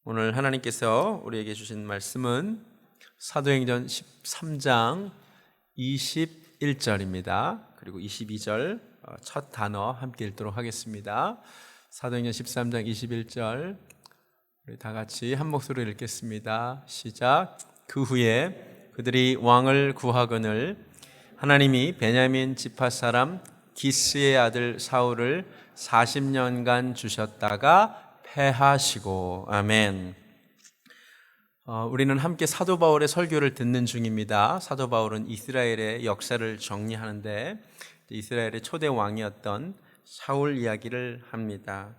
오늘 하나님께서 우리에게 주신 말씀은 사도행전 13장 21절입니다. 그리고 22절 첫 단어 함께 읽도록 하겠습니다. 사도행전 13장 21절 우리 다 같이 한 목소리로 읽겠습니다. 시작. 그 후에 그들이 왕을 구하거늘 하나님이 베냐민 지파 사람 기스의 아들 사울을 40년간 주셨다가 패하시고. 아멘. 우리는 함께 사도 바울의 설교를 듣는 중입니다. 사도 바울은 이스라엘의 역사를 정리하는데 이스라엘의 초대 왕이었던 사울 이야기를 합니다.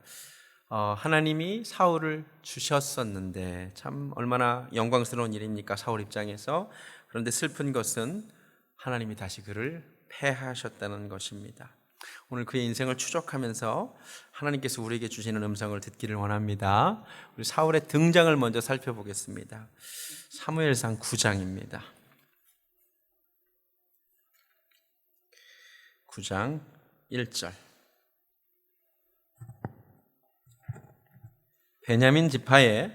하나님이 사울을 주셨었는데 참 얼마나 영광스러운 일입니까, 사울 입장에서. 그런데 슬픈 것은 하나님이 다시 그를 패하셨다는 것입니다. 오늘 그의 인생을 추적하면서 하나님께서 우리에게 주시는 음성을 듣기를 원합니다. 우리 사울의 등장을 먼저 살펴보겠습니다. 사무엘상 9장입니다. 9장 1절. 베냐민 지파에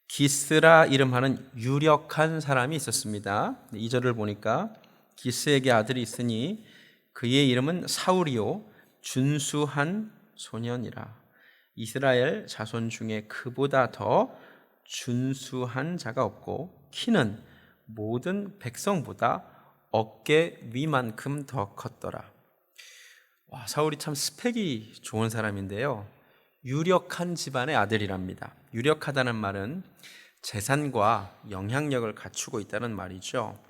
기스라 이름하는 유력한 사람이 있었습니다. 2절을 보니까 기스에게 아들이 있으니 그의 이름은 사울이요 준수한 소년이라. 이스라엘 자손 중에 그보다 더 준수한 자가 없고 키는 모든 백성보다 어깨 위만큼 더 컸더라. 사울이 참 스펙이 좋은 사람인데요, 유력한 집안의 아들이랍니다. 유력하다는 말은 재산과 영향력을 갖추고 있다는 말이죠.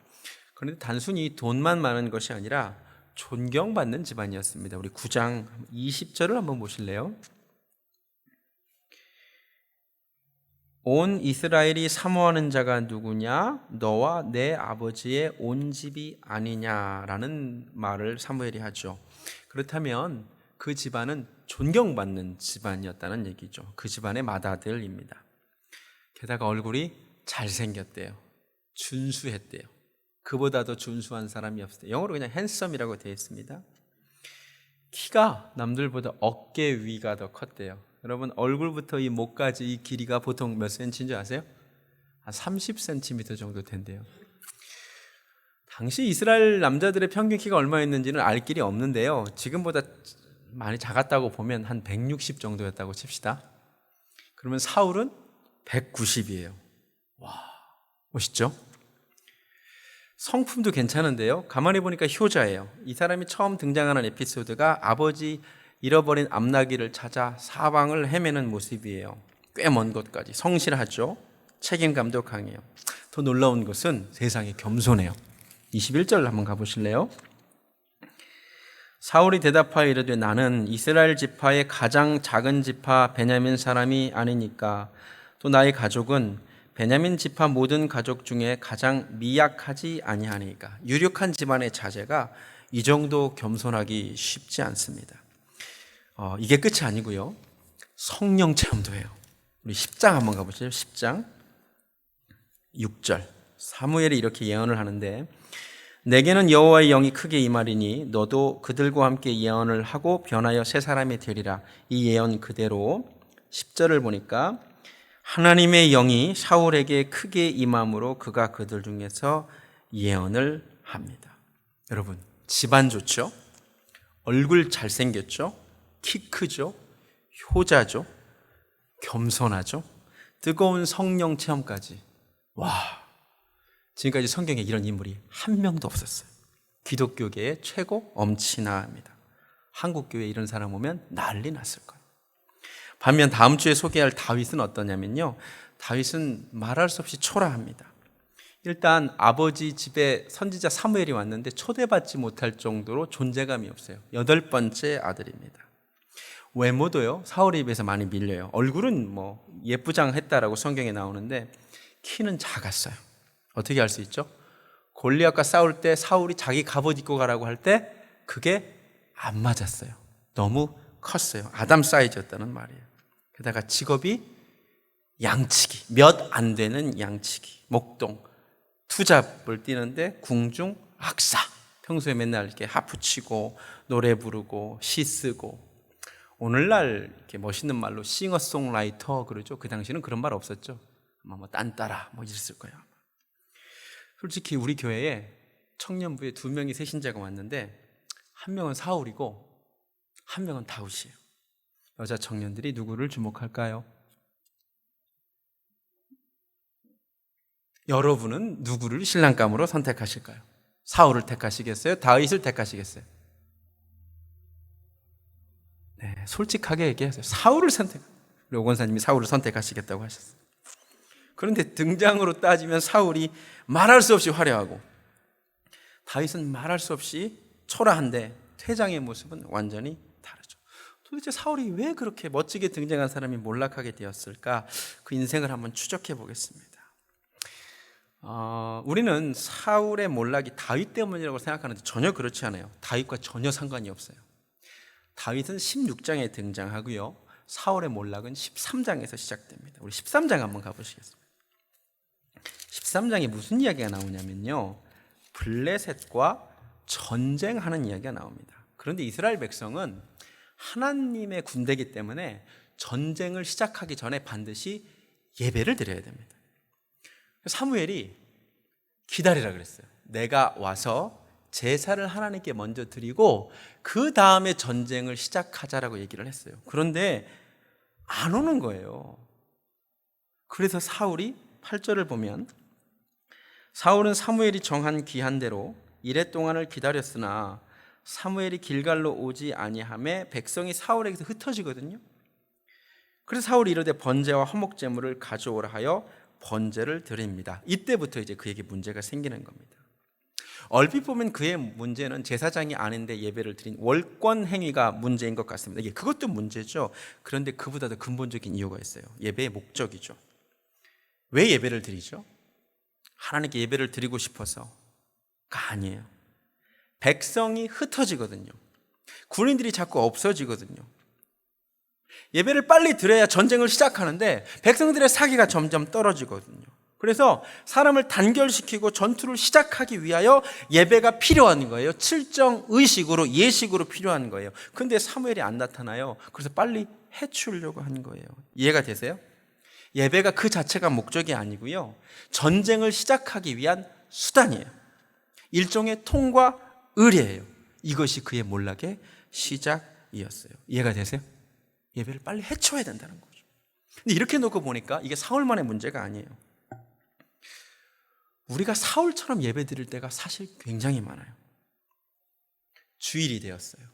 그런데 단순히 돈만 많은 것이 아니라 존경받는 집안이었습니다. 우리 9장 20절을 한번 보실래요? 온 이스라엘이 사모하는 자가 누구냐? 너와 내 아버지의 온 집이 아니냐라는 말을 사무엘이 하죠. 그렇다면 그 집안은 존경받는 집안이었다는 얘기죠. 그 집안의 맏아들입니다. 게다가 얼굴이 잘생겼대요. 준수했대요. 그보다 더 준수한 사람이 없어요. 영어로 그냥 핸섬이라고 되어 있습니다. 키가 남들보다 어깨 위가 더 컸대요. 여러분, 얼굴부터 이 목까지 이 길이가 보통 몇 센치인 줄 아세요? 한 30cm 정도 된대요. 당시 이스라엘 남자들의 평균 키가 얼마였는지는 알 길이 없는데요, 지금보다 많이 작았다고 보면 한 160 정도였다고 칩시다. 그러면 사울은 190이에요. 와, 멋있죠? 성품도 괜찮은데요, 가만히 보니까 효자예요. 이 사람이 처음 등장하는 에피소드가 아버지 잃어버린 암나귀를 찾아 사방을 헤매는 모습이에요. 꽤 먼 곳까지. 성실하죠. 책임감도 강해요. 더 놀라운 것은 세상에 겸손해요. 21절 한번 가보실래요? 사울이 대답하여 이르되 나는 이스라엘 지파의 가장 작은 지파 베냐민 사람이 아니니까, 또 나의 가족은 베냐민 지파 모든 가족 중에 가장 미약하지 아니하니까. 유력한 집안의 자제가 이 정도 겸손하기 쉽지 않습니다. 이게 끝이 아니고요, 성령 체험도 해요. 우리 10장 한번 가보시죠. 10장 6절. 사무엘이 이렇게 예언을 하는데 내게는 여호와의 영이 크게 임하리니 너도 그들과 함께 예언을 하고 변하여 새 사람이 되리라. 이 예언 그대로 10절을 보니까 하나님의 영이 사울에게 크게 임함으로 그가 그들 중에서 예언을 합니다. 여러분, 집안 좋죠? 얼굴 잘생겼죠? 키 크죠? 효자죠? 겸손하죠? 뜨거운 성령 체험까지. 지금까지 성경에 이런 인물이 한 명도 없었어요. 기독교계의 최고 엄친아입니다. 한국교회에 이런 사람 오면 난리 났을 거예요. 반면 다음 주에 소개할 다윗은 어떠냐면요, 다윗은 말할 수 없이 초라합니다. 일단 아버지 집에 선지자 사무엘이 왔는데 초대받지 못할 정도로 존재감이 없어요. 8번째 아들입니다. 외모도요, 사울에 비해서 많이 밀려요. 얼굴은 예쁘장했다라고 성경에 나오는데 키는 작았어요. 어떻게 알 수 있죠? 골리앗과 싸울 때 사울이 자기 갑옷 입고 가라고 할 때 그게 안 맞았어요. 너무 컸어요. 아담 사이즈였다는 말이에요. 게다가 직업이 양치기, 몇 안 되는 양치기, 목동, 투잡을 뛰는데 궁중 악사. 평소에 맨날 이렇게 하프 치고 노래 부르고 시 쓰고 오늘날 이렇게 멋있는 말로 싱어송라이터 그러죠. 그 당시는 그런 말 없었죠. 아마 뭐 딴따라 뭐 이랬을 거예요. 솔직히 우리 교회에 청년부에 2명이 새 신자가 왔는데 한 명은 사울이고 한 명은 다윗이에요. 여자 청년들이 누구를 주목할까요? 여러분은 누구를 신랑감으로 선택하실까요? 사울을 택하시겠어요? 다윗을 택하시겠어요? 네, 솔직하게 얘기하세요. 사울을 선택. 우리 오 권사님이 사울을 선택하시겠다고 하셨어요. 그런데 등장으로 따지면 사울이 말할 수 없이 화려하고 다윗은 말할 수 없이 초라한데 퇴장의 모습은 완전히 다르죠. 도대체 사울이 왜 그렇게 멋지게 등장한 사람이 몰락하게 되었을까? 그 인생을 한번 추적해 보겠습니다. 우리는 사울의 몰락이 다윗 때문이라고 생각하는데 전혀 그렇지 않아요. 다윗과 전혀 상관이 없어요. 다윗은 16장에 등장하고요. 사울의 몰락은 13장에서 시작됩니다. 우리 13장 한번 가보시겠습니다. 13장에 무슨 이야기가 나오냐면요, 블레셋과 전쟁하는 이야기가 나옵니다. 그런데 이스라엘 백성은 하나님의 군대이기 때문에 전쟁을 시작하기 전에 반드시 예배를 드려야 됩니다. 사무엘이 기다리라 그랬어요. 내가 와서 제사를 하나님께 먼저 드리고 그 다음에 전쟁을 시작하자라고 얘기를 했어요. 그런데 안 오는 거예요. 그래서 사울이 8절을 보면 사울은 사무엘이 정한 기한대로 이레 동안을 기다렸으나 사무엘이 길갈로 오지 아니하매 백성이 사울에게서 흩어지거든요. 그래서 사울이 이르되 번제와 화목 제물을 가져오라 하여 번제를 드립니다. 이때부터 이제 그에게 문제가 생기는 겁니다. 얼핏 보면 그의 문제는 제사장이 아닌데 예배를 드린 월권 행위가 문제인 것 같습니다. 이게 그것도 문제죠. 그런데 그보다 더 근본적인 이유가 있어요. 예배의 목적이죠. 왜 예배를 드리죠? 하나님께 예배를 드리고 싶어서가 아니에요. 백성이 흩어지거든요. 군인들이 자꾸 없어지거든요. 예배를 빨리 드려야 전쟁을 시작하는데 백성들의 사기가 점점 떨어지거든요. 그래서 사람을 단결시키고 전투를 시작하기 위하여 예배가 필요한 거예요. 칠정 의식으로, 예식으로 필요한 거예요. 근데 사무엘이 안 나타나요. 그래서 빨리 해치우려고 한 거예요. 이해가 되세요? 예배가 그 자체가 목적이 아니고요, 전쟁을 시작하기 위한 수단이에요. 일종의 통과 의례예요. 이것이 그의 몰락의 시작이었어요. 이해가 되세요? 예배를 빨리 해쳐야 된다는 거죠. 근데 이렇게 놓고 보니까 이게 사울만의 문제가 아니에요. 우리가 사울처럼 예배 드릴 때가 사실 굉장히 많아요. 주일이 되었어요.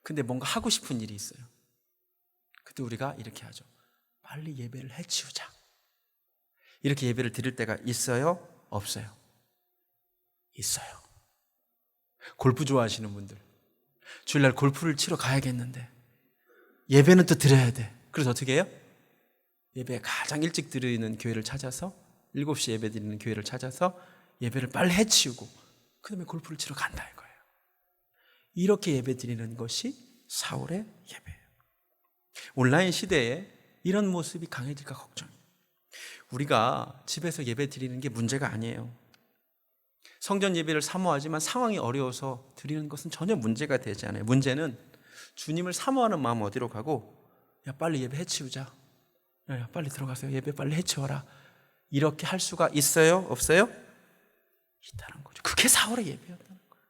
근데 뭔가 하고 싶은 일이 있어요. 그때 우리가 이렇게 하죠. 빨리 예배를 해치우자. 이렇게 예배를 드릴 때가 있어요? 없어요? 있어요. 골프 좋아하시는 분들, 주일날 골프를 치러 가야겠는데 예배는 또 드려야 돼. 그래서 어떻게 해요? 예배 가장 일찍 드리는 교회를 찾아서 7시 예배 드리는 교회를 찾아서 예배를 빨리 해치우고 그 다음에 골프를 치러 간다 이거예요. 이렇게 예배 드리는 것이 사울의 예배예요. 온라인 시대에 이런 모습이 강해질까 걱정이에요. 우리가 집에서 예배 드리는 게 문제가 아니에요. 성전 예배를 사모하지만 상황이 어려워서 드리는 것은 전혀 문제가 되지 않아요. 문제는 주님을 사모하는 마음 어디로 가고, 야 빨리 예배 해치우자, 야 빨리 들어가세요, 예배 빨리 해치워라, 이렇게 할 수가 있어요? 없어요? 있다는 거죠. 그게 사울의 예배였다는 거예요.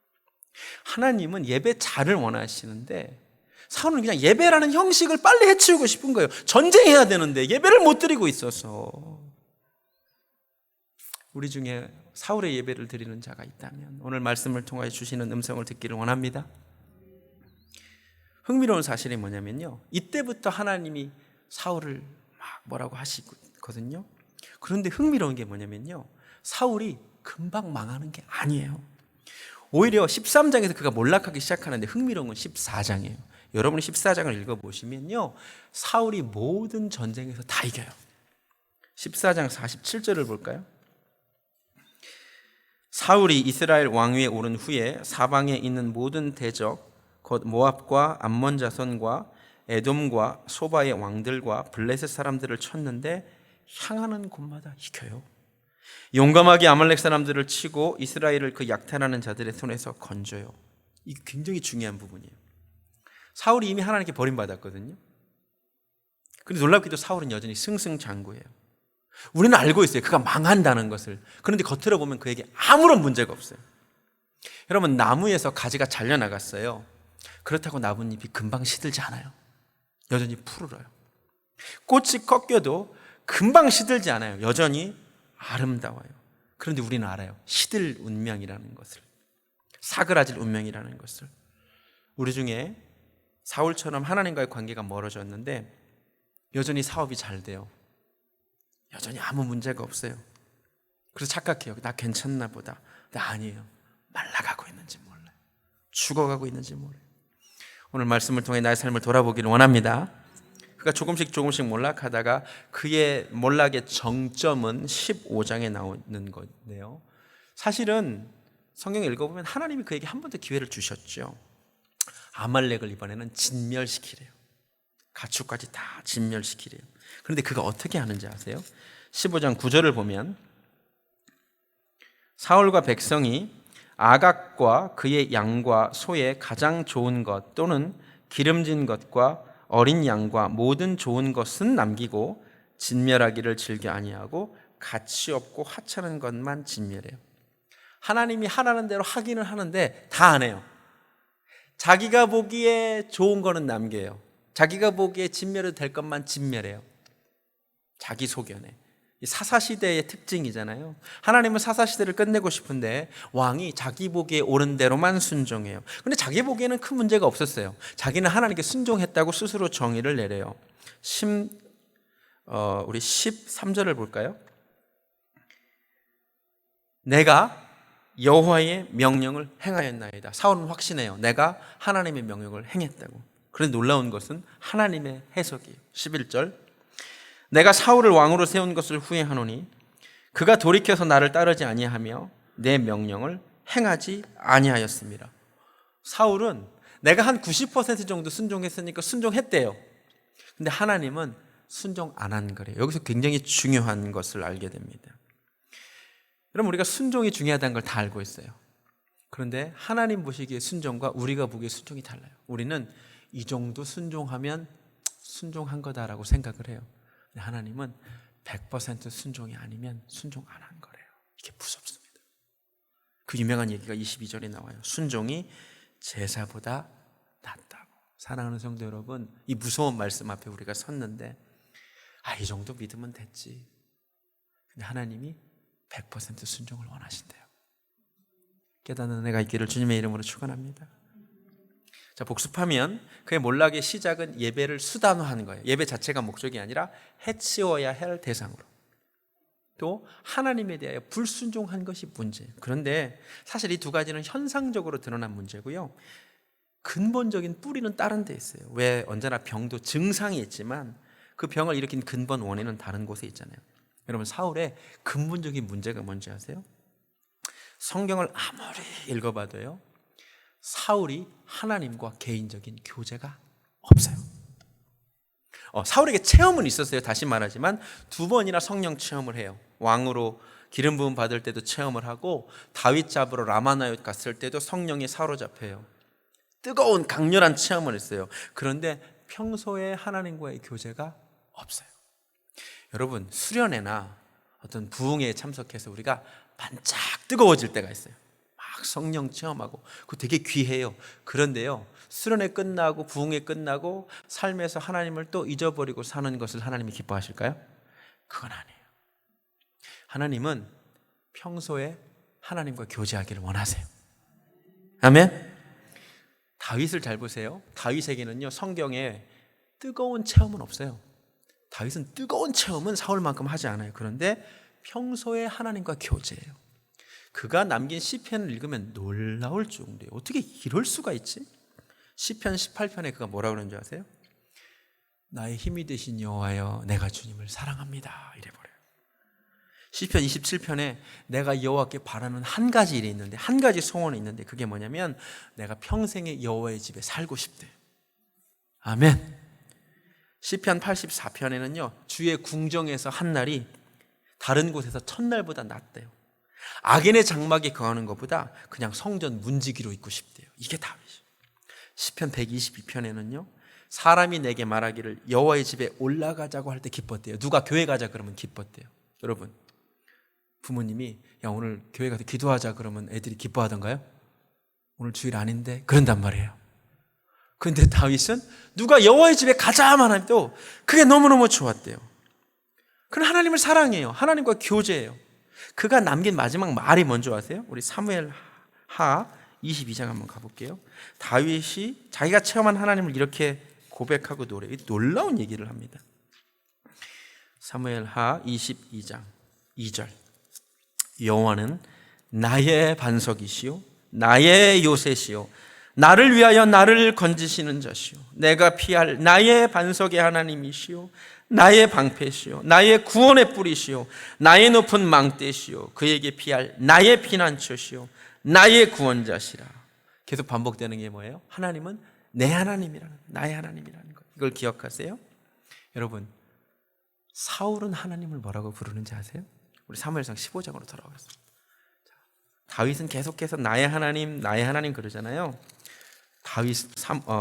하나님은 예배 잘을 원하시는데 사울은 그냥 예배라는 형식을 빨리 해치우고 싶은 거예요. 전쟁해야 되는데 예배를 못 드리고 있어서. 우리 중에 사울의 예배를 드리는 자가 있다면 오늘 말씀을 통하여 주시는 음성을 듣기를 원합니다. 흥미로운 사실이 뭐냐면요, 이때부터 하나님이 사울을 막 뭐라고 하시거든요. 그런데 흥미로운 게 뭐냐면요, 사울이 금방 망하는 게 아니에요. 오히려 13장에서 그가 몰락하기 시작하는데 흥미로운 건 14장이에요. 여러분이 14장을 읽어보시면요, 사울이 모든 전쟁에서 다 이겨요. 14장 47절을 볼까요? 사울이 이스라엘 왕위에 오른 후에 사방에 있는 모든 대적 곧 모압과 암몬 자손과 에돔과 소바의 왕들과 블레셋 사람들을 쳤는데 향하는 곳마다 이겨요. 용감하게 아말렉 사람들을 치고 이스라엘을 그 약탈하는 자들의 손에서 건져요. 이게 굉장히 중요한 부분이에요. 사울이 이미 하나님께 버림받았거든요. 그런데 놀랍게도 사울은 여전히 승승장구해요. 우리는 알고 있어요. 그가 망한다는 것을. 그런데 겉으로 보면 그에게 아무런 문제가 없어요. 여러분, 나무에서 가지가 잘려나갔어요. 그렇다고 나뭇잎이 금방 시들지 않아요. 여전히 푸르러요. 꽃이 꺾여도 금방 시들지 않아요. 여전히 아름다워요. 그런데 우리는 알아요. 시들 운명이라는 것을, 사그라질 운명이라는 것을. 우리 중에 사울처럼 하나님과의 관계가 멀어졌는데 여전히 사업이 잘 돼요. 여전히 아무 문제가 없어요. 그래서 착각해요. 나 괜찮나 보다. 근데 아니에요. 말라가고 있는지 몰라요. 죽어가고 있는지 몰라요. 오늘 말씀을 통해 나의 삶을 돌아보기를 원합니다. 그가 조금씩 몰락하다가 그의 몰락의 정점은 15장에 나오는 건데요. 사실은 성경 읽어보면 하나님이 그에게 한 번 더 기회를 주셨죠. 아말렉을 이번에는 진멸시키래요. 가축까지 다 진멸시키래요. 그런데 그가 어떻게 하는지 아세요? 15장 9절을 보면 사울과 백성이 아각과 그의 양과 소의 가장 좋은 것 또는 기름진 것과 어린 양과 모든 좋은 것은 남기고 진멸하기를 즐겨 아니하고 가치 없고 하찮은 것만 진멸해요. 하나님이 하라는 대로 하기는 하는데 다 안 해요. 자기가 보기에 좋은 거는 남겨요. 자기가 보기에 진멸해도 될 것만 진멸해요. 자기 소견에. 사사시대의 특징이잖아요. 하나님은 사사시대를 끝내고 싶은데 왕이 자기 보기에 옳은 대로만 순종해요. 근데 자기 보기에는 큰 문제가 없었어요. 자기는 하나님께 순종했다고 스스로 정의를 내려요. 우리 13절을 볼까요? 내가 여호와의 명령을 행하였나이다. 사울은 확신해요. 내가 하나님의 명령을 행했다고. 그런데 놀라운 것은 하나님의 해석이에요. 11절 내가 사울을 왕으로 세운 것을 후회하노니 그가 돌이켜서 나를 따르지 아니하며 내 명령을 행하지 아니하였습니다. 사울은 내가 한 90% 정도 순종했으니까 순종했대요. 근데 하나님은 순종 안 한 거래요. 여기서 굉장히 중요한 것을 알게 됩니다. 여러분, 우리가 순종이 중요하다는 걸 다 알고 있어요. 그런데 하나님 보시기에 순종과 우리가 보기에 순종이 달라요. 우리는 이 정도 순종하면 순종한 거다라고 생각을 해요. 하나님은 100% 순종이 아니면 순종 안 한 거래요. 이게 무섭습니다. 그 유명한 얘기가 22절에 나와요. 순종이 제사보다 낫다고. 사랑하는 성도 여러분, 이 무서운 말씀 앞에 우리가 섰는데 이 정도 믿으면 됐지. 근데 하나님이 100% 순종을 원하신대요. 깨닫는 은혜가 있기를 주님의 이름으로 축원합니다. 자, 복습하면 그의 몰락의 시작은 예배를 수단화하는 거예요. 예배 자체가 목적이 아니라 해치워야 할 대상으로. 또 하나님에 대하여 불순종한 것이 문제예요. 그런데 사실 이 두 가지는 현상적으로 드러난 문제고요. 근본적인 뿌리는 다른 데 있어요. 왜 언제나 병도 증상이 있지만 그 병을 일으킨 근본 원인은 다른 곳에 있잖아요. 여러분, 사울의 근본적인 문제가 뭔지 아세요? 성경을 아무리 읽어봐도요, 사울이 하나님과 개인적인 교제가 없어요. 사울에게 체험은 있었어요. 다시 말하지만 2번이나 성령 체험을 해요. 왕으로 기름 부음 받을 때도 체험을 하고 다윗 잡으러 라마나옳 갔을 때도 성령에 사로잡혀요. 뜨거운 강렬한 체험을 했어요. 그런데 평소에 하나님과의 교제가 없어요. 여러분, 수련회나 어떤 부흥회에 참석해서 우리가 반짝 뜨거워질 때가 있어요. 막 성령 체험하고 그거 되게 귀해요. 그런데요, 수련회 끝나고 부흥회 끝나고 삶에서 하나님을 또 잊어버리고 사는 것을 하나님이 기뻐하실까요? 그건 아니에요. 하나님은 평소에 하나님과 교제하기를 원하세요. 아멘. 다윗을 잘 보세요. 다윗에게는요, 성경에 뜨거운 체험은 없어요. 다윗은 뜨거운 체험은 사울만큼 하지 않아요. 그런데 평소에 하나님과 교제해요. 그가 남긴 시편을 읽으면 놀라울 정도예요. 어떻게 이럴 수가 있지? 시편 18편에 그가 뭐라고 그러는지 아세요? 나의 힘이 되신 여호와여, 내가 주님을 사랑합니다. 이래버려요. 시편 27편에 내가 여호와께 바라는 한 가지 일이 있는데, 한 가지 소원이 있는데, 그게 뭐냐면 내가 평생에 여호와의 집에 살고 싶대요. 아멘. 시편 84편에는요, 주의 궁정에서 한 날이 다른 곳에서 첫날보다 낫대요. 악인의 장막에 거하는 것보다 그냥 성전 문지기로 있고 싶대요. 이게 다윗이에요. 시편 122편에는요 사람이 내게 말하기를 여호와의 집에 올라가자고 할 때 기뻤대요. 누가 교회 가자 그러면 기뻤대요. 여러분, 부모님이 야 오늘 교회 가서 기도하자 그러면 애들이 기뻐하던가요? 오늘 주일 아닌데 그런단 말이에요. 그런데 다윗은 누가 여호와의 집에 가자만 해도 그게 너무너무 좋았대요. 그는 하나님을 사랑해요. 하나님과 교제해요. 그가 남긴 마지막 말이 뭔지 아세요? 우리 사무엘 하 22장 한번 가볼게요. 다윗이 자기가 체험한 하나님을 이렇게 고백하고 놀라운 얘기를 합니다. 사무엘 하 22장 2절 여호와는 나의 반석이시요 나의 요새시요 나를 위하여 나를 건지시는 자시요 내가 피할 나의 반석의 하나님이시요 나의 방패시요 나의 구원의 뿌리시요 나의 높은 망대시요 그에게 피할 나의 피난처시요 나의 구원자시라. 계속 반복되는 게 뭐예요? 하나님은 내 하나님이라는, 나의 하나님이라는 것. 이걸 기억하세요? 여러분, 사울은 하나님을 뭐라고 부르는지 아세요? 우리 사무엘상 15장으로 돌아가겠습니다. 다윗은 계속해서 나의 하나님 그러잖아요.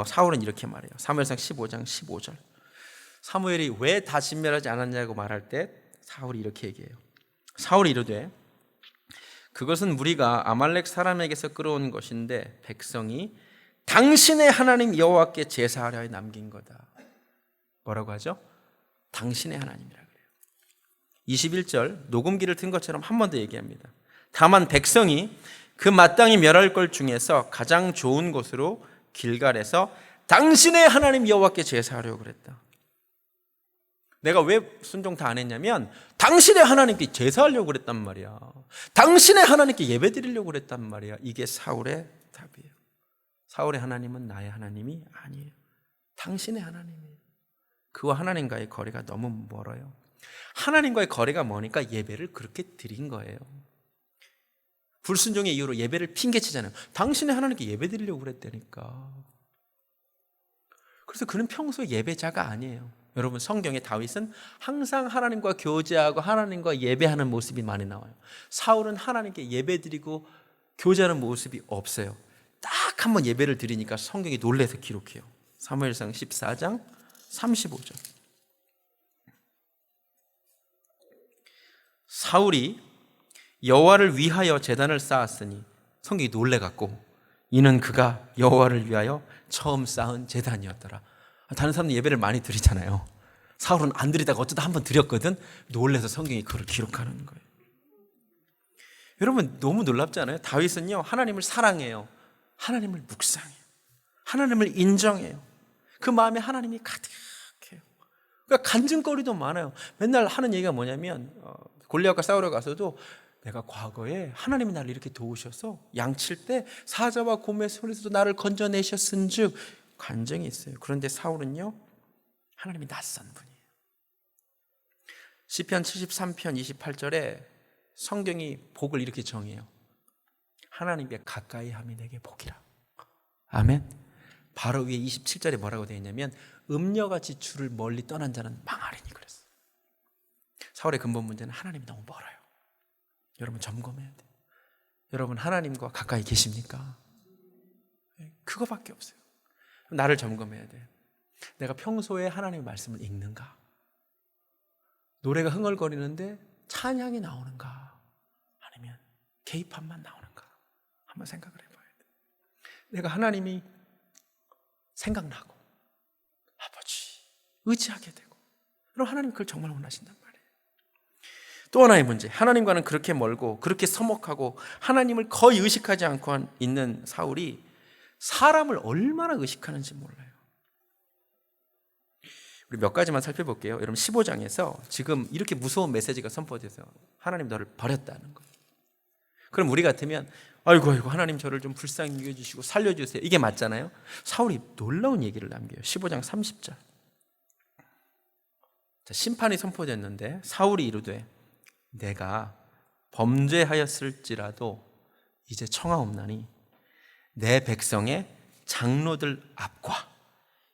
사울은 이렇게 말해요. 사무엘상 15장 15절. 사무엘이 왜 다 진멸하지 않았냐고 말할 때 사울이 이렇게 얘기해요. 사울이 이르되 그것은 무리가 아말렉 사람에게서 끌어온 것인데 백성이 당신의 하나님 여호와께 제사하려 해 남긴 거다. 뭐라고 하죠? 당신의 하나님이라 그래요. 21절 녹음기를 튼 것처럼 한 번 더 얘기합니다. 다만 백성이 그 마땅히 멸할 것 중에서 가장 좋은 곳으로 길갈에서 당신의 하나님 여호와께 제사하려고 그랬다. 내가 왜 순종 다 안 했냐면 당신의 하나님께 제사하려고 그랬단 말이야. 당신의 하나님께 예배드리려고 그랬단 말이야. 이게 사울의 답이에요. 사울의 하나님은 나의 하나님이 아니에요. 당신의 하나님이에요. 그와 하나님과의 거리가 너무 멀어요. 하나님과의 거리가 머니까 예배를 그렇게 드린 거예요. 불순종의 이유로 예배를 핑계치잖아요. 당신의 하나님께 예배드리려고 그랬다니까. 그래서 그는 평소에 예배자가 아니에요. 여러분, 성경에 다윗은 항상 하나님과 교제하고 하나님과 예배하는 모습이 많이 나와요. 사울은 하나님께 예배드리고 교제하는 모습이 없어요. 딱 한 번 예배를 드리니까 성경이 놀라서 기록해요. 사무엘상 14장 35절. 사울이 여호와를 위하여 제단을 쌓았으니 성경이 놀래갖고 이는 그가 여호와를 위하여 처음 쌓은 제단이었더라. 다른 사람들 예배를 많이 드리잖아요. 사울은 안 드리다가 어쩌다 한 번 드렸거든. 놀래서 성경이 그걸 기록하는 거예요. 여러분, 너무 놀랍지 않아요? 다윗은요 하나님을 사랑해요. 하나님을 묵상해요. 하나님을 인정해요. 그 마음에 하나님이 가득해요. 그러니까 간증거리도 많아요. 맨날 하는 얘기가 뭐냐면 골리앗과 싸우러 가서도 내가 과거에 하나님이 나를 이렇게 도우셔서 양칠 때 사자와 곰의 손에서도 나를 건져내셨은즉 간증이 있어요. 그런데 사울은요 하나님이 낯선 분이에요. 시편 73편 28절에 성경이 복을 이렇게 정해요. 하나님께 가까이 함이 내게 복이라. 아멘. 바로 위에 27절에 뭐라고 되어 있냐면 음녀같이 주를 멀리 떠난 자는 망하리니 그랬어요. 사울의 근본 문제는 하나님이 너무 멀어요. 여러분 점검해야 돼요. 여러분 하나님과 가까이 계십니까? 그거밖에 없어요. 나를 점검해야 돼요. 내가 평소에 하나님의 말씀을 읽는가? 노래가 흥얼거리는데 찬양이 나오는가? 아니면 개입함만 나오는가? 한번 생각을 해봐야 돼요. 내가 하나님이 생각나고 아버지 의지하게 되고 그럼 하나님 그걸 정말 원하신단 말이에요. 또 하나의 문제, 하나님과는 그렇게 멀고 그렇게 서먹하고 하나님을 거의 의식하지 않고 있는 사울이 사람을 얼마나 의식하는지 몰라요. 우리 몇 가지만 살펴볼게요. 여러분 15장에서 지금 이렇게 무서운 메시지가 선포돼서 하나님 너를 버렸다는 거예요. 그럼 우리 같으면 아이고 하나님 저를 좀 불쌍히 여겨주시고 살려주세요. 이게 맞잖아요. 사울이 놀라운 얘기를 남겨요. 15장 30절. 자, 심판이 선포됐는데 사울이 이르되 내가 범죄하였을지라도 이제 청하옵나니 내 백성의 장로들 앞과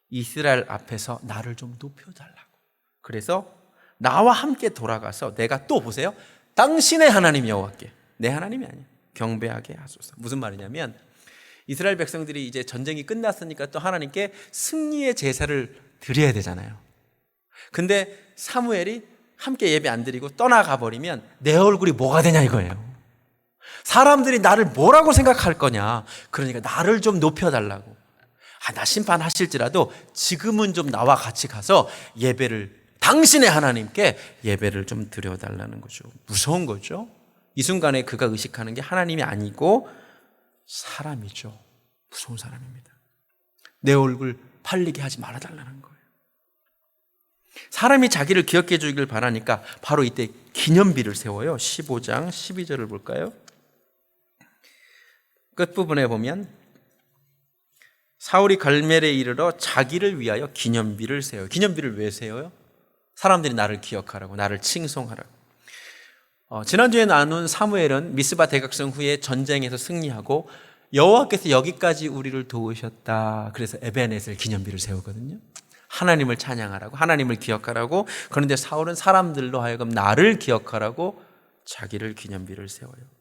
이스라엘 앞에서 나를 좀 높여달라고. 그래서 나와 함께 돌아가서 내가 또 보세요. 당신의 하나님 여호와께, 내 하나님이 아니야, 경배하게 하소서. 무슨 말이냐면 이스라엘 백성들이 이제 전쟁이 끝났으니까 또 하나님께 승리의 제사를 드려야 되잖아요. 근데 사무엘이 함께 예배 안 드리고 떠나가 버리면 내 얼굴이 뭐가 되냐 이거예요. 사람들이 나를 뭐라고 생각할 거냐. 그러니까 나를 좀 높여달라고. 나 심판하실지라도 지금은 좀 나와 같이 가서 예배를, 당신의 하나님께 예배를 좀 드려달라는 거죠. 무서운 거죠. 이 순간에 그가 의식하는 게 하나님이 아니고 사람이죠. 무서운 사람입니다. 내 얼굴 팔리게 하지 말아달라는 거예요. 사람이 자기를 기억해 주길 바라니까 바로 이때 기념비를 세워요. 15장 12절을 볼까요? 끝부분에 보면 사울이 갈멜에 이르러 자기를 위하여 기념비를 세워요. 기념비를 왜 세워요? 사람들이 나를 기억하라고, 나를 칭송하라고. 지난주에 나눈 사무엘은 미스바 대각성 후에 전쟁에서 승리하고 여호와께서 여기까지 우리를 도우셨다. 그래서 에베네셀 기념비를 세우거든요. 하나님을 찬양하라고, 하나님을 기억하라고. 그런데 사울은 사람들로 하여금 나를 기억하라고 자기를 기념비를 세워요.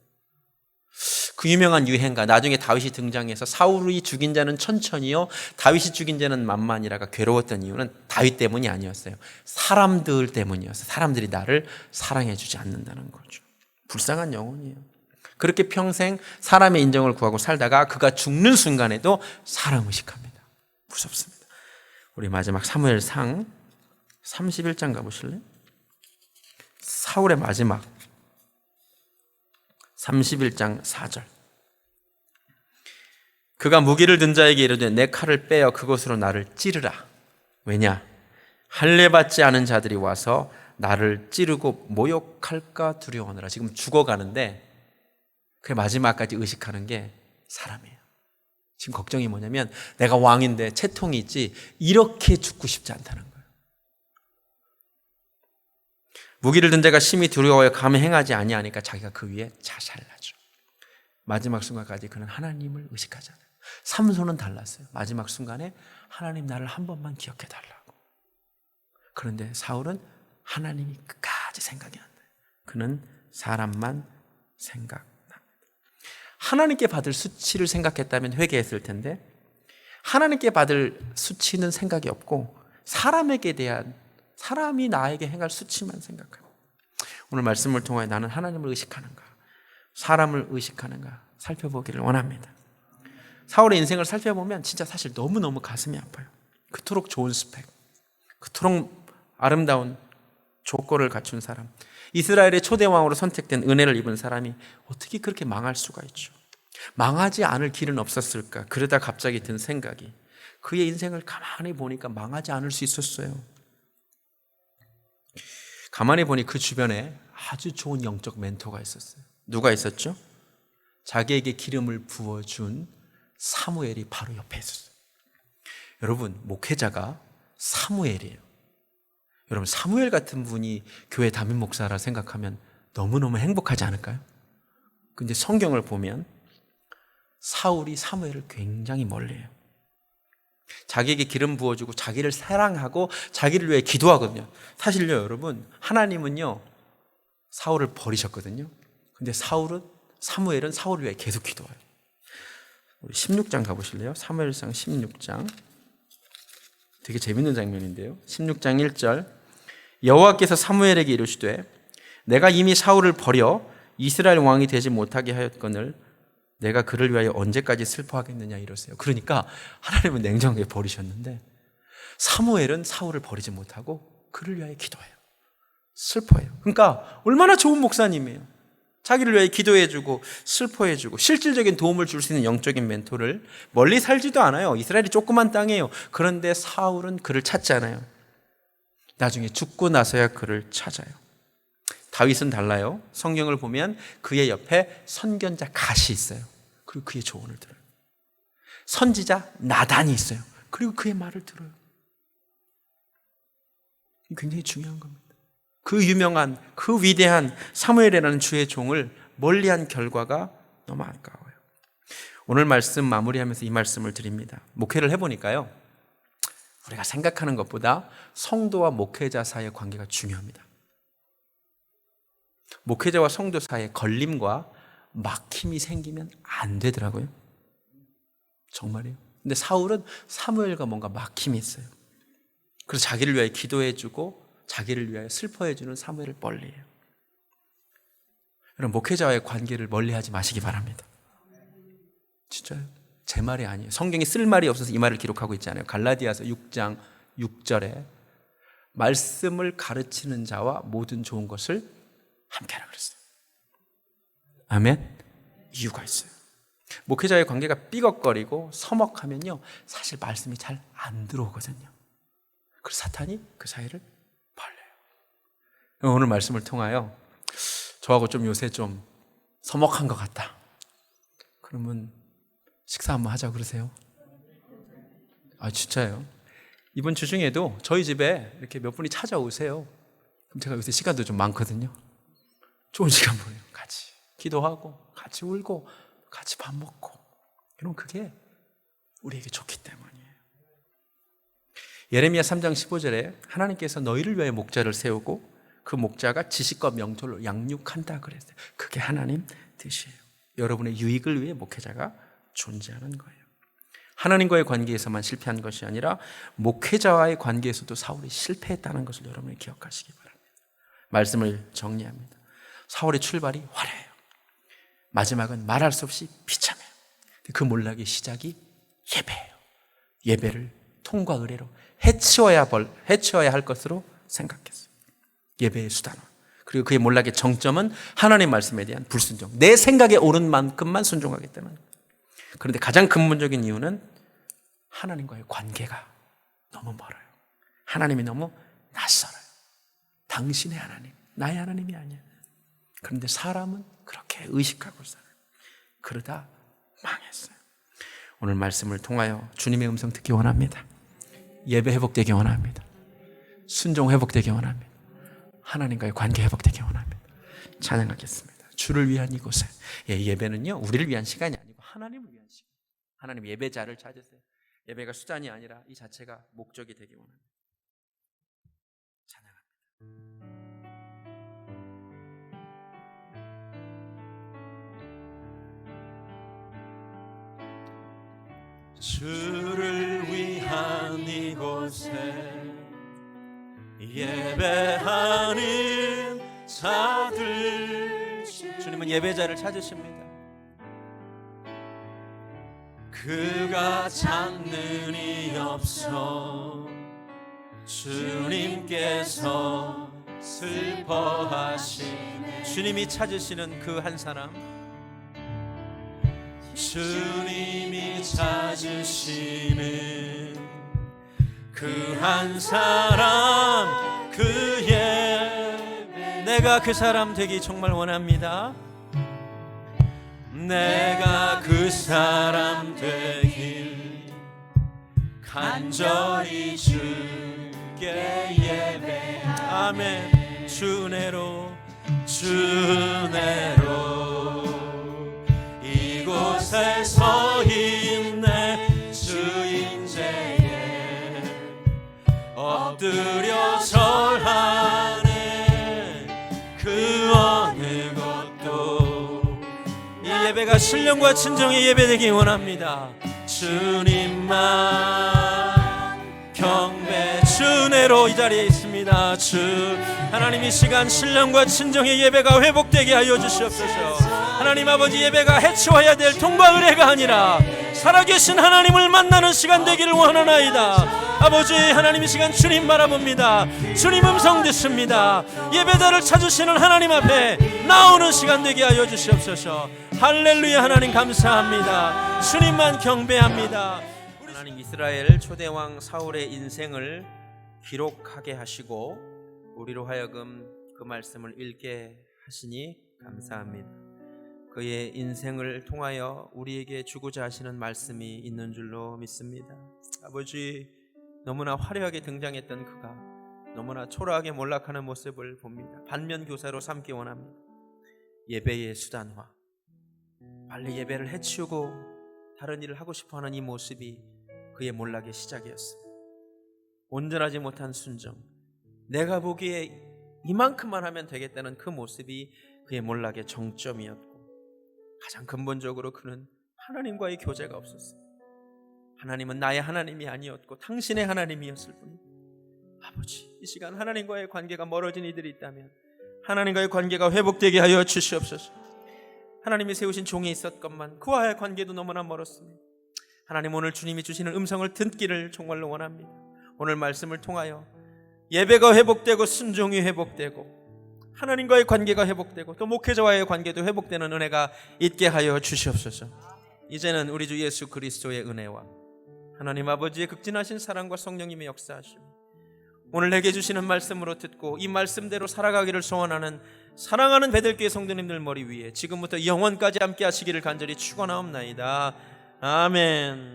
그 유명한 유행가, 나중에 다윗이 등장해서 사울이 죽인 자는 천천히요, 다윗이 죽인 자는 만만이라가 괴로웠던 이유는 다윗 때문이 아니었어요. 사람들 때문이었어요. 사람들이 나를 사랑해 주지 않는다는 거죠. 불쌍한 영혼이에요. 그렇게 평생 사람의 인정을 구하고 살다가 그가 죽는 순간에도 사람 의식합니다. 무섭습니다. 우리 마지막 사무엘상 31장 가보실래요? 사울의 마지막 31장 4절. 그가 무기를 든 자에게 이르되 내 칼을 빼어 그곳으로 나를 찌르라. 왜냐? 할례 받지 않은 자들이 와서 나를 찌르고 모욕할까 두려워하느라. 지금 죽어가는데 그 마지막까지 의식하는 게 사람이에요. 지금 걱정이 뭐냐면 내가 왕인데 채통이 있지 이렇게 죽고 싶지 않다는 거예요. 무기를 든 자가 심히 두려워하여 감히 행하지 아니하니까 자기가 그 위에 자살나죠. 마지막 순간까지 그는 하나님을 의식하잖아요. 삼손은 달랐어요. 마지막 순간에 하나님 나를 한 번만 기억해 달라고. 그런데 사울은 하나님이 끝까지 생각이 안 나요. 그는 사람만 생각납니다. 하나님께 받을 수치를 생각했다면 회개했을 텐데 하나님께 받을 수치는 생각이 없고 사람에게 대한, 사람이 나에게 행할 수치만 생각해요. 오늘 말씀을 통하여 나는 하나님을 의식하는가, 사람을 의식하는가 살펴보기를 원합니다. 사울의 인생을 살펴보면 진짜 사실 너무너무 가슴이 아파요. 그토록 좋은 스펙, 그토록 아름다운 조건을 갖춘 사람, 이스라엘의 초대왕으로 선택된 은혜를 입은 사람이 어떻게 그렇게 망할 수가 있죠? 망하지 않을 길은 없었을까? 그러다 갑자기 든 생각이, 그의 인생을 가만히 보니까 망하지 않을 수 있었어요. 가만히 보니 그 주변에 아주 좋은 영적 멘토가 있었어요. 누가 있었죠? 자기에게 기름을 부어준 사무엘이 바로 옆에 있었어요. 여러분, 목회자가 사무엘이에요. 여러분, 사무엘 같은 분이 교회 담임 목사라 생각하면 너무너무 행복하지 않을까요? 근데 성경을 보면 사울이 사무엘을 굉장히 멀리해요. 자기에게 기름 부어주고 자기를 사랑하고 자기를 위해 기도하거든요. 사실요, 여러분, 하나님은요 사울을 버리셨거든요. 근데 사무엘은 사울을 위해 계속 기도해요. 우리 16장 가보실래요? 사무엘상 16장. 되게 재밌는 장면인데요. 16장 1절. 여호와께서 사무엘에게 이르시되 내가 이미 사울을 버려 이스라엘 왕이 되지 못하게 하였거늘 내가 그를 위하여 언제까지 슬퍼하겠느냐 이러세요. 그러니까 하나님은 냉정하게 버리셨는데 사무엘은 사울을 버리지 못하고 그를 위하여 기도해요. 슬퍼해요. 그러니까 얼마나 좋은 목사님이에요. 자기를 위해 기도해주고 슬퍼해주고 실질적인 도움을 줄 수 있는 영적인 멘토를, 멀리 살지도 않아요. 이스라엘이 조그만 땅이에요. 그런데 사울은 그를 찾지 않아요. 나중에 죽고 나서야 그를 찾아요. 다윗은 달라요. 성경을 보면 그의 옆에 선견자 갓이 있어요. 그리고 그의 조언을 들어요. 선지자 나단이 있어요. 그리고 그의 말을 들어요. 이게 굉장히 중요한 겁니다. 그 유명한, 그 위대한 사무엘이라는 주의 종을 멀리한 결과가 너무 아까워요. 오늘 말씀 마무리하면서 이 말씀을 드립니다. 목회를 해보니까요, 우리가 생각하는 것보다 성도와 목회자 사이의 관계가 중요합니다. 목회자와 성도 사이에 걸림과 막힘이 생기면 안 되더라고요. 정말이에요. 근데 사울은 사무엘과 뭔가 막힘이 있어요. 그래서 자기를 위하여 기도해주고 자기를 위하여 슬퍼해주는 사무엘을 멀리해요. 여러분, 목회자와의 관계를 멀리하지 마시기 바랍니다. 진짜요? 제 말이 아니에요. 성경이 쓸 말이 없어서 이 말을 기록하고 있지 않아요. 갈라디아서 6장 6절에 말씀을 가르치는 자와 모든 좋은 것을 함께하라 그랬어요. 아멘. 이유가 있어요. 목회자의 관계가 삐걱거리고 서먹하면요, 사실 말씀이 잘 안 들어오거든요. 그래서 사탄이 그 사이를 벌려요. 오늘 말씀을 통하여 저하고 좀 요새 좀 서먹한 것 같다, 그러면 식사 한번 하자 그러세요? 진짜요. 이번 주 중에도 저희 집에 이렇게 몇 분이 찾아오세요. 그럼 제가 요새 시간도 좀 많거든요. 좋은 시간 보내요. 같이 기도하고 같이 울고 같이 밥 먹고. 여러분, 그게 우리에게 좋기 때문이에요. 예레미야 3장 15절에 하나님께서 너희를 위하여 목자를 세우고 그 목자가 지식과 명철로 양육한다 그랬어요. 그게 하나님 뜻이에요. 여러분의 유익을 위해 목회자가 존재하는 거예요. 하나님과의 관계에서만 실패한 것이 아니라 목회자와의 관계에서도 사울이 실패했다는 것을 여러분이 기억하시기 바랍니다. 말씀을 정리합니다. 사울의 출발이 화려해요. 마지막은 말할 수 없이 비참해요. 그 몰락의 시작이 예배예요. 예배를 통과 의례로 해치워야 할 것으로 생각했어요. 예배의 수단화. 그리고 그의 몰락의 정점은 하나님의 말씀에 대한 불순종. 내 생각에 옳은 만큼만 순종하기 때문에. 그런데 가장 근본적인 이유는 하나님과의 관계가 너무 멀어요. 하나님이 너무 낯설어요. 당신의 하나님, 나의 하나님이 아니야. 그런데 사람은 그렇게 의식하고 살아요. 그러다 망했어요. 오늘 말씀을 통하여 주님의 음성 듣기 원합니다. 예배 회복되기 원합니다. 순종 회복되기 원합니다. 하나님과의 관계 회복되기 원합니다. 찬양하겠습니다. 주를 위한 이곳에. 예배는요, 우리를 위한 시간이 아니고 하나님을 위한 시간. 하나님 예배자를 찾으세요. 예배가 수단이 아니라 이 자체가 목적이 되기 원합니다. 찬양합니다. 주를 위한 이곳에 예배하는 자들. 주님은 예배자를 찾으십니다. 그가 찾는 이 없어 주님께서 슬퍼하시네. 주님이 찾으시는 그 한 사람, 주님이 찾으시는 그 한 사람, 그 예배. 내가 그 사람 되기 정말 원합니다. 내가 그 사람 되길 간절히 주께 예배하네. 아멘. 주 은혜로 이곳에 서 있네. 주 인재에 엎드려 절하네. 그 어느 것도 이 예배가 신령과 진정의 예배되기 원합니다. 주님만 경배. 주 은혜로 이 자리에 있습니다. 주 하나님, 이 시간 신령과 진정의 예배가 회복되게 하여 주시옵소서. 하나님 아버지, 예배가 해치워야 될 통과 의례가 아니라 살아계신 하나님을 만나는 시간 되기를 원하나이다. 아버지 하나님, 이 시간 주님 바라봅니다. 주님 음성 듣습니다. 예배자를 찾으시는 하나님 앞에 나오는 시간 되게 하여 주시옵소서. 할렐루야. 하나님 감사합니다. 주님만 경배합니다. 하나님, 이스라엘 초대왕 사울의 인생을 기록하게 하시고 우리로 하여금 그 말씀을 읽게 하시니 감사합니다. 그의 인생을 통하여 우리에게 주고자 하시는 말씀이 있는 줄로 믿습니다. 아버지, 너무나 화려하게 등장했던 그가 너무나 초라하게 몰락하는 모습을 봅니다. 반면교사로 삼기 원합니다. 예배의 수단화, 빨리 예배를 해치우고 다른 일을 하고 싶어하는 이 모습이 그의 몰락의 시작이었습니다. 온전하지 못한 순종, 내가 보기에 이만큼만 하면 되겠다는 그 모습이 그의 몰락의 정점이었고, 가장 근본적으로 그는 하나님과의 교제가 없었습니다. 하나님은 나의 하나님이 아니었고 당신의 하나님이었을 뿐입니다. 아버지, 이 시간 하나님과의 관계가 멀어진 이들이 있다면 하나님과의 관계가 회복되게 하여 주시옵소서. 하나님이 세우신 종이 있었건만 그와의 관계도 너무나 멀었습니다. 하나님, 오늘 주님이 주시는 음성을 듣기를 정말로 원합니다. 오늘 말씀을 통하여 예배가 회복되고 순종이 회복되고 하나님과의 관계가 회복되고 또 목회자와의 관계도 회복되는 은혜가 있게 하여 주시옵소서. 이제는 우리 주 예수 그리스도의 은혜와 하나님 아버지의 극진하신 사랑과 성령님의 역사하심, 오늘 내게 주시는 말씀으로 듣고 이 말씀대로 살아가기를 소원하는 사랑하는 베들교회 성도님들 머리 위에 지금부터 영원까지 함께 하시기를 간절히 축원하옵나이다. 아멘.